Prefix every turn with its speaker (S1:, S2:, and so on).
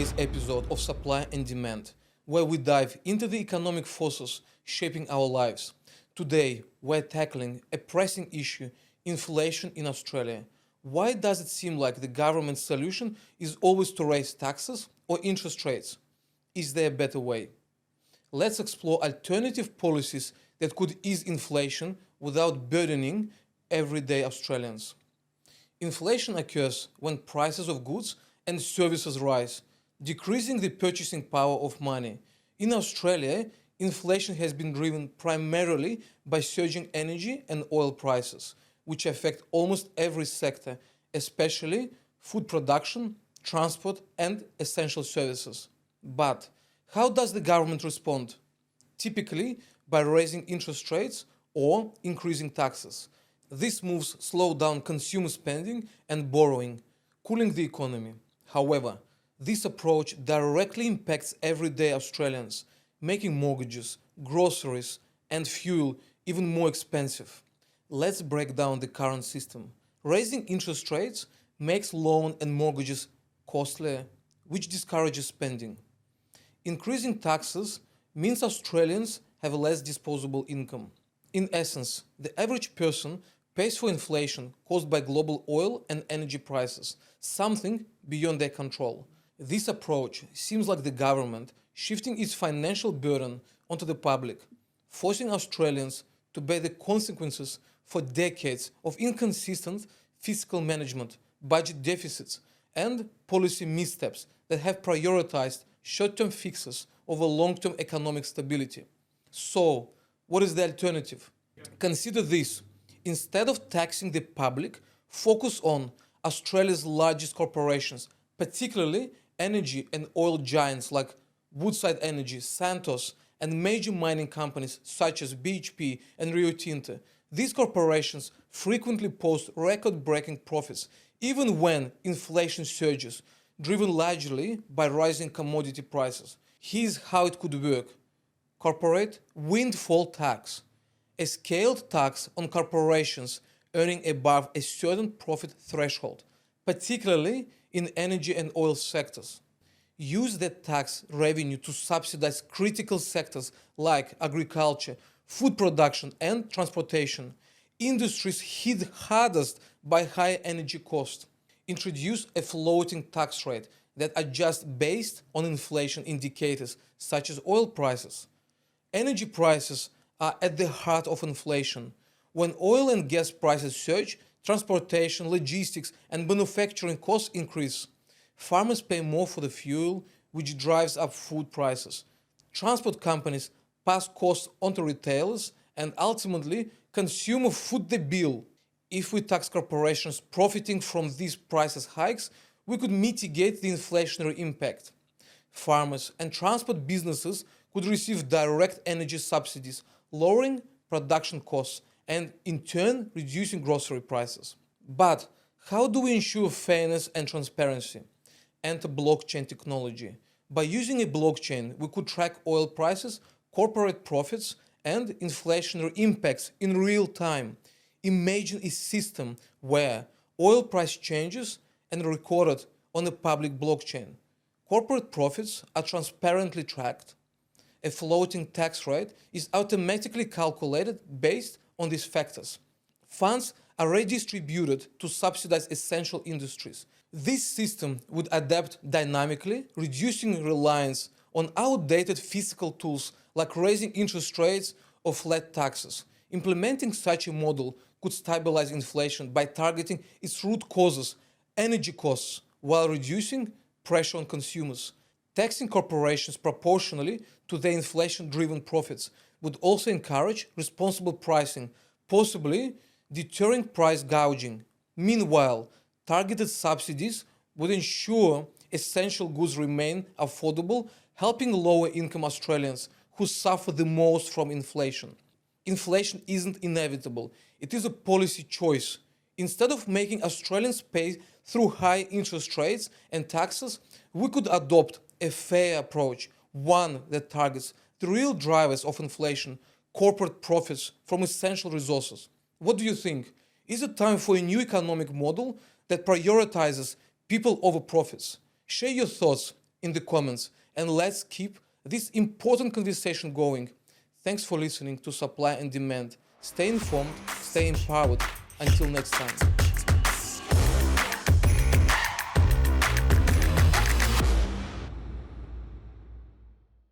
S1: today's episode of Supply and Demand, where we dive into the economic forces shaping our lives. Today, we're tackling a pressing issue: inflation in Australia. Why does it seem like the government's solution is always to raise taxes or interest rates? Is there a better way? Let's explore alternative policies that could ease inflation without burdening everyday Australians. Inflation occurs when prices of goods and services rise, decreasing the purchasing power of money. In Australia, inflation has been driven primarily by surging energy and oil prices, which affect almost every sector, especially food production, transport, and essential services. But how does the government respond? Typically by raising interest rates or increasing taxes. These moves slow down consumer spending and borrowing, cooling the economy. However, this approach directly impacts everyday Australians, making mortgages, groceries, and fuel even more expensive. Let's break down the current system. Raising interest rates makes loan and mortgages costlier, which discourages spending. Increasing taxes means Australians have less disposable income. In essence, the average person pays for inflation caused by global oil and energy prices, something beyond their control. This approach seems like the government shifting its financial burden onto the public, forcing Australians to bear the consequences for decades of inconsistent fiscal management, budget deficits, and policy missteps that have prioritized short-term fixes over long-term economic stability. So, what is the alternative? Consider this. Instead of taxing the public, focus on Australia's largest corporations, particularly energy and oil giants like Woodside Energy, Santos, and major mining companies such as BHP and Rio Tinto. These corporations frequently post record-breaking profits, even when inflation surges, driven largely by rising commodity prices. Here's how it could work. Corporate windfall tax. A scaled tax on corporations earning above a certain profit threshold, particularly in energy and oil sectors. Use that tax revenue to subsidize critical sectors like agriculture, food production, and transportation, industries hit hardest by high energy costs. Introduce a floating tax rate that adjusts based on inflation indicators such as oil prices. Energy prices are at the heart of inflation. When oil and gas prices surge, transportation, logistics, and manufacturing costs increase. Farmers pay more for the fuel, which drives up food prices. Transport companies pass costs onto retailers, and ultimately, consumers foot the bill. If we tax corporations profiting from these price hikes, we could mitigate the inflationary impact. Farmers and transport businesses could receive direct energy subsidies, lowering production costs and, in turn, reducing grocery prices. But how do we ensure fairness and transparency? Enter blockchain technology. By using a blockchain, we could track oil prices, corporate profits, and inflationary impacts in real time. Imagine a system where oil price changes and recorded on a public blockchain. Corporate profits are transparently tracked. A floating tax rate is automatically calculated based on these factors. Funds are redistributed to subsidize essential industries. This system would adapt dynamically, reducing reliance on outdated fiscal tools like raising interest rates or flat taxes. Implementing such a model could stabilize inflation by targeting its root causes, energy costs, while reducing pressure on consumers. Taxing corporations proportionally to their inflation-driven profits would also encourage responsible pricing, possibly deterring price gouging. Meanwhile, targeted subsidies would ensure essential goods remain affordable, helping lower-income Australians who suffer the most from inflation. Inflation isn't inevitable, it is a policy choice. Instead of making Australians pay through high interest rates and taxes, we could adopt a fair approach, one that targets the real drivers of inflation, corporate profits from essential resources. What do you think? Is it time for a new economic model that prioritizes people over profits? Share your thoughts in the comments and let's keep this important conversation going. Thanks for listening to Supply and Demand. Stay informed, stay empowered. Until next time.